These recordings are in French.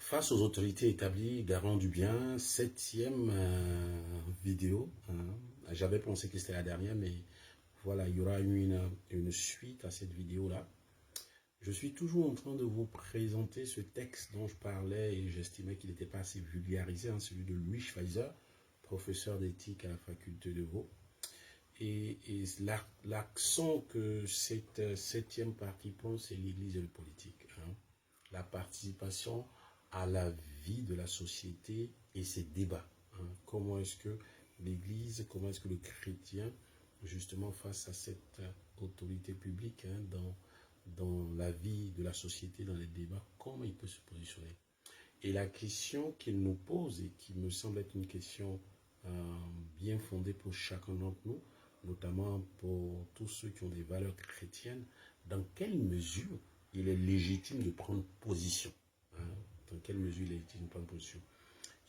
Face aux autorités établies, garant du bien, septième vidéo. J'avais pensé que c'était la dernière, mais voilà, il y aura une suite à cette vidéo-là. Je suis toujours en train de vous présenter ce texte dont je parlais et j'estimais qu'il n'était pas assez vulgarisé, celui de Louis Schweizer, professeur d'éthique à la faculté de Vaud. Et l'accent que cette septième partie prend, c'est l'Église et le politique. La participation à la vie de la société et ses débats. Comment est-ce que l'Église, comment est-ce que le chrétien, justement face à cette autorité publique dans la vie de la société, dans les débats, comment il peut se positionner. Et la question qu'il nous pose, et qui me semble être une question bien fondée pour chacun d'entre nous, notamment pour tous ceux qui ont des valeurs chrétiennes, dans quelle mesure il est légitime de prendre position. Dans quelle mesure il est légitime de prendre position.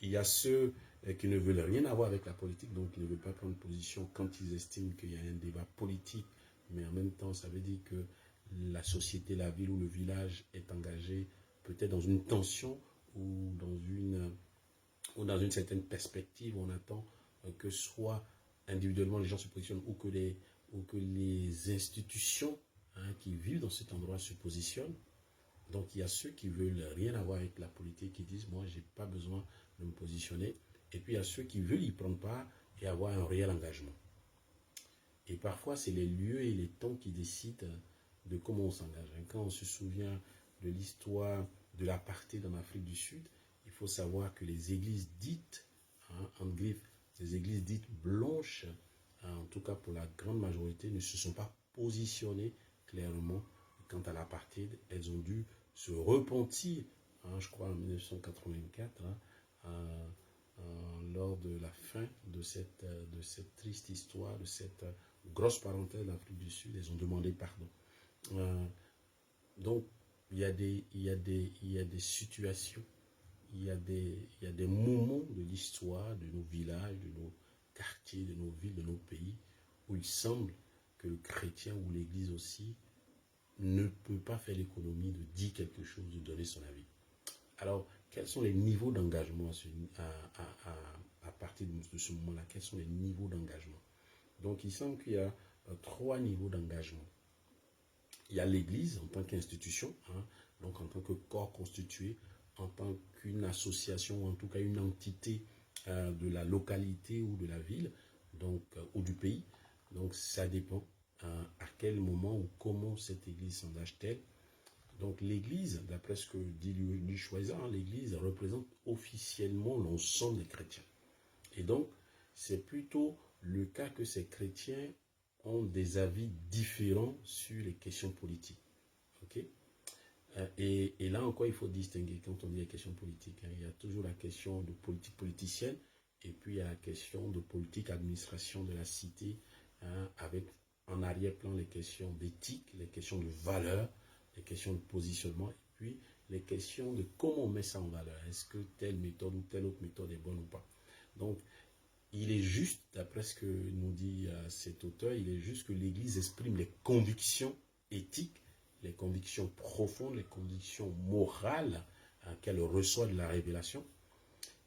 Il y a ceux qui ne veulent rien avoir avec la politique, donc qui ne veulent pas prendre position quand ils estiment qu'il y a un débat politique, mais en même temps, ça veut dire que la société, la ville ou le village est engagé peut-être dans une tension ou dans une certaine perspective. On attend que soit individuellement les gens se positionnent ou que les institutions qui vivent dans cet endroit se positionnent. Donc il y a ceux qui veulent rien avoir avec la politique, qui disent moi j'ai pas besoin de me positionner. Et puis il y a ceux qui veulent y prendre part et avoir un réel engagement. Et parfois c'est les lieux et les temps qui décident de comment on s'engage. Quand on se souvient de l'histoire de l'apartheid en Afrique du Sud, il faut savoir que les églises dites, en griffe, les églises dites blanches, en tout cas pour la grande majorité, ne se sont pas positionnées clairement quant à l'apartheid. Elles ont dû se repentir, je crois en 1984, lors de la fin de cette triste histoire, de cette grosse parenthèse d'Afrique du Sud. Elles ont demandé pardon. Donc, il y a des situations, il y a des moments de l'histoire de nos villages, de nos quartiers, de nos villes, de nos pays, où il semble que le chrétien ou l'Église aussi ne peut pas faire l'économie de dire quelque chose, de donner son avis. Alors, quels sont les niveaux d'engagement à partir de ce moment-là? Quels sont les niveaux d'engagement? Donc, il semble qu'il y a 3 niveaux d'engagement. Il y a l'Église en tant qu'institution, donc en tant que corps constitué, en tant qu'une association, ou en tout cas une entité de la localité ou de la ville, donc, ou du pays. Donc ça dépend à quel moment ou comment cette Église s'engage-t-elle. Donc l'Église, d'après ce que dit Louis Schweizer, l'Église représente officiellement l'ensemble des chrétiens. Et donc c'est plutôt le cas que ces chrétiens ont des avis différents sur les questions politiques. Okay? Et là encore, il faut distinguer quand on dit les questions politiques. Il y a toujours la question de politique politicienne et puis il y a la question de politique administration de la cité avec en arrière-plan les questions d'éthique, les questions de valeur, les questions de positionnement et puis les questions de comment on met ça en valeur. Est-ce que telle méthode ou telle autre méthode est bonne ou pas? Donc, il est juste, d'après ce que nous dit cet auteur, il est juste que l'Église exprime les convictions éthiques, les convictions profondes, les convictions morales qu'elle reçoit de la révélation.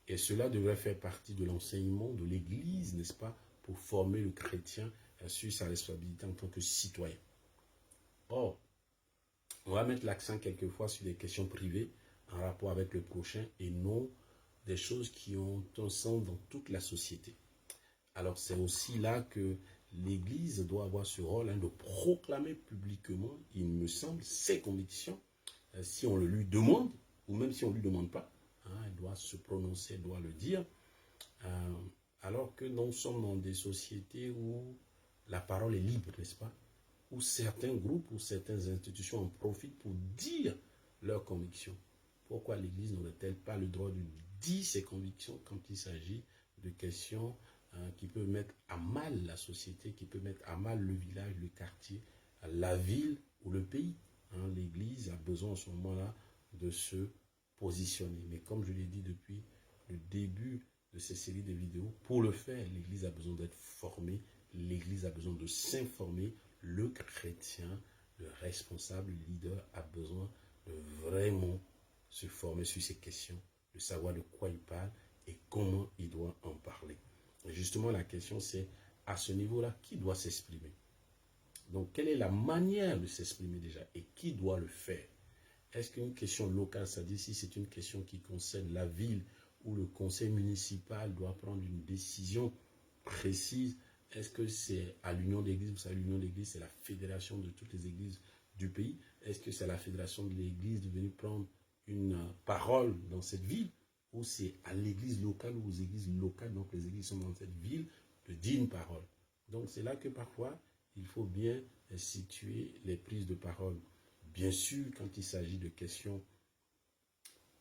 Et cela devrait faire partie de l'enseignement de l'Église, n'est-ce pas, pour former le chrétien sur sa responsabilité en tant que citoyen. Or, on va mettre l'accent quelquefois sur des questions privées en rapport avec le prochain et non des choses qui ont un sens dans toute la société. Alors c'est aussi là que l'Église doit avoir ce rôle de proclamer publiquement, il me semble, ses convictions, si on le lui demande, ou même si on ne lui demande pas, elle doit se prononcer, elle doit le dire, alors que nous sommes dans des sociétés où la parole est libre, n'est-ce pas? Où certains groupes ou certaines institutions en profitent pour dire leurs convictions. Pourquoi l'Église n'aurait-elle pas le droit de dire ses convictions quand il s'agit de questions qui peuvent mettre à mal la société, qui peuvent mettre à mal le village, le quartier, la ville ou le pays? L'Église a besoin à ce moment-là de se positionner. Mais comme je l'ai dit depuis le début de ces séries de vidéos, pour le faire, l'Église a besoin d'être formée, l'Église a besoin de s'informer, le chrétien, le responsable, le leader a besoin de vraiment se former sur ces questions, de savoir de quoi il parle et comment il doit en parler. Et justement, la question c'est, à ce niveau-là, qui doit s'exprimer? Donc, quelle est la manière de s'exprimer déjà et qui doit le faire? Est-ce qu'une question locale, c'est-à-dire si c'est une question qui concerne la ville où le conseil municipal doit prendre une décision précise, est-ce que c'est à l'Union d'église? Vous savez, l'Union d'église, c'est la fédération de toutes les églises du pays. Est-ce que c'est à la fédération de l'église de venir prendre une parole dans cette ville? Ou c'est à l'église locale ou aux églises locales, donc les églises sont dans cette ville, de dire une parole? Donc c'est là que parfois, il faut bien situer les prises de parole. Bien sûr, quand il s'agit de questions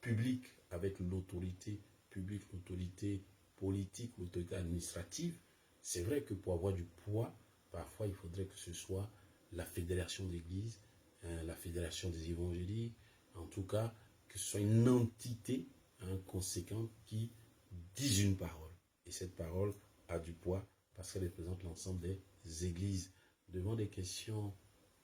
publiques avec l'autorité publique, l'autorité politique, l'autorité administrative, c'est vrai que pour avoir du poids, parfois il faudrait que ce soit la fédération d'églises, la fédération des évangéliques, en tout cas que ce soit une entité conséquente qui dise une parole. Et cette parole a du poids parce qu'elle représente l'ensemble des églises devant des questions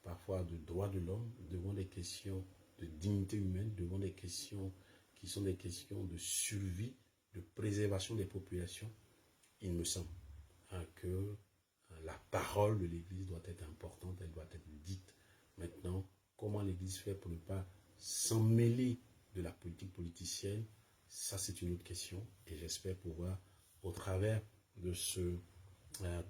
parfois de droits de l'homme, devant des questions de dignité humaine, devant des questions qui sont des questions de survie, de préservation des populations. Il me semble que la parole de l'Église doit être importante, elle doit être dite. Maintenant, comment l'Église fait pour ne pas s'en mêler de la politique politicienne, ça c'est une autre question et j'espère pouvoir, au travers de ce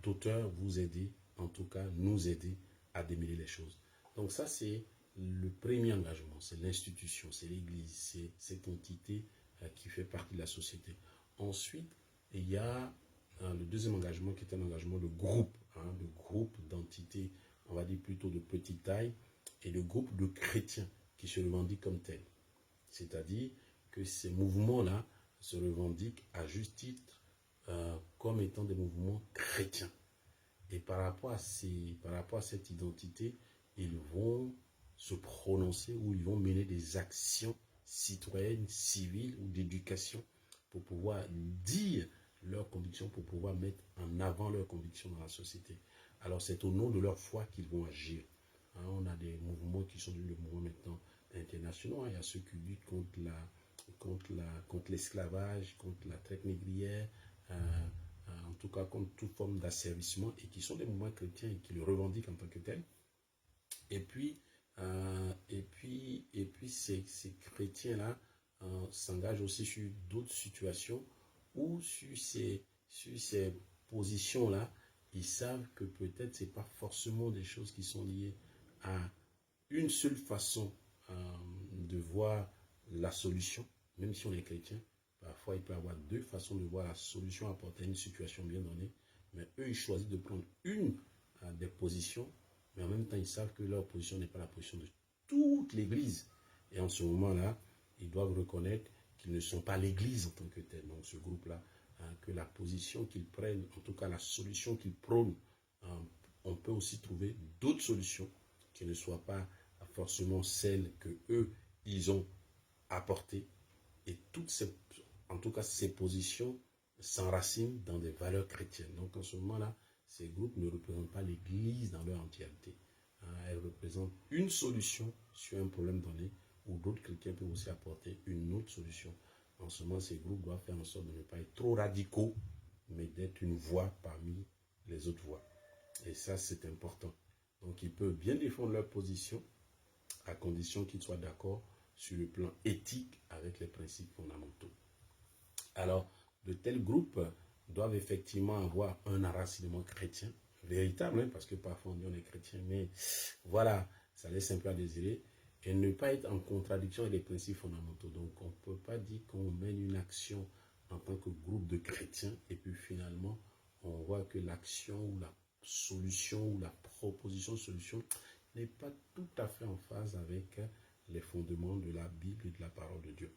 auteur, vous aider, en tout cas nous aider à démêler les choses. Donc ça c'est le premier engagement, c'est l'institution, c'est l'Église, c'est cette entité qui fait partie de la société. Ensuite, il y a le deuxième engagement qui est un engagement de groupe d'entités, on va dire plutôt de petite taille, et de groupe de chrétiens qui se revendiquent comme tels. C'est-à-dire que ces mouvements-là se revendiquent à juste titre comme étant des mouvements chrétiens. Et par rapport à cette identité, ils vont se prononcer ou ils vont mener des actions citoyennes, civiles ou d'éducation pour pouvoir dire leurs convictions, pour pouvoir mettre en avant leurs convictions dans la société. Alors c'est au nom de leur foi qu'ils vont agir. On a des mouvements qui sont des mouvements maintenant internationaux. Il y a ceux qui luttent contre l'esclavage, contre la traite négrière, en tout cas contre toute forme d'asservissement, et qui sont des mouvements chrétiens et qui le revendiquent en tant que tels. Et puis ces chrétiens-là s'engagent aussi sur d'autres situations où sur ces positions-là, ils savent que peut-être ce n'est pas forcément des choses qui sont liées à une seule façon de voir la solution, même si on est chrétien. Parfois, il peut y avoir deux façons de voir la solution apportée à une situation bien donnée, mais eux, ils choisissent de prendre une des positions, mais en même temps, ils savent que leur position n'est pas la position de toute l'Église. Et en ce moment-là, ils doivent reconnaître qu'ils ne sont pas l'Église en tant que telle. Donc, ce groupe-là, que la position qu'ils prennent, en tout cas la solution qu'ils prônent, on peut aussi trouver d'autres solutions qui ne soient pas forcément celles que eux, ils ont apportées. Et en tout cas, ces positions s'enracinent dans des valeurs chrétiennes. Donc, en ce moment-là, ces groupes ne représentent pas l'Église dans leur entièreté. Elles représentent une solution sur un problème donné, où d'autres chrétiens peuvent aussi apporter une autre solution. En ce moment, ces groupes doivent faire en sorte de ne pas être trop radicaux, mais d'être une voix parmi les autres voix. Et ça, c'est important. Donc, ils peuvent bien défendre leur position, à condition qu'ils soient d'accord sur le plan éthique avec les principes fondamentaux. Alors, de tels groupes doivent effectivement avoir un enracinement chrétien, véritable, parce que parfois on dit on est chrétien, mais voilà, ça laisse un peu à désirer, et ne pas être en contradiction avec les principes fondamentaux. Donc, on ne peut pas dire qu'on mène une action en tant que groupe de chrétiens, et puis finalement, on voit que l'action ou la solution ou la proposition de solution n'est pas tout à fait en phase avec les fondements de la Bible et de la parole de Dieu.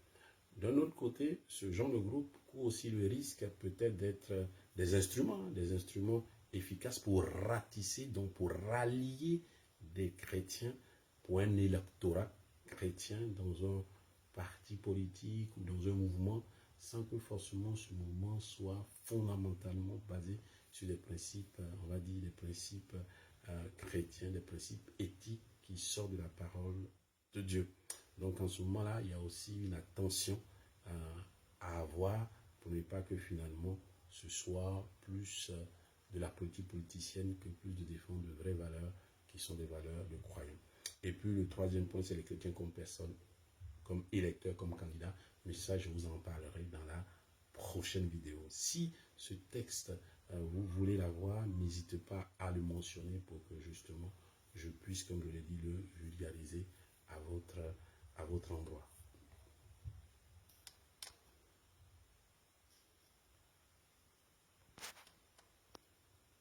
D'un autre côté, ce genre de groupe court aussi le risque peut-être d'être des instruments efficaces pour ratisser, donc pour rallier des chrétiens pour un électorat chrétien dans un parti politique ou dans un mouvement, sans que forcément ce mouvement soit fondamentalement basé sur des principes, on va dire des principes chrétiens, des principes éthiques qui sortent de la parole de Dieu. Donc en ce moment-là, il y a aussi une attention à avoir pour ne pas que finalement ce soit plus de la politique politicienne que plus de défendre de vraies valeurs qui sont des valeurs de croyants. Et puis le troisième point, c'est les chrétiens comme personne, comme électeurs, comme candidats. Mais ça, je vous en parlerai dans la prochaine vidéo. Si ce texte, vous voulez l'avoir, n'hésitez pas à le mentionner pour que justement je puisse, comme je l'ai dit, le vulgariser à votre endroit.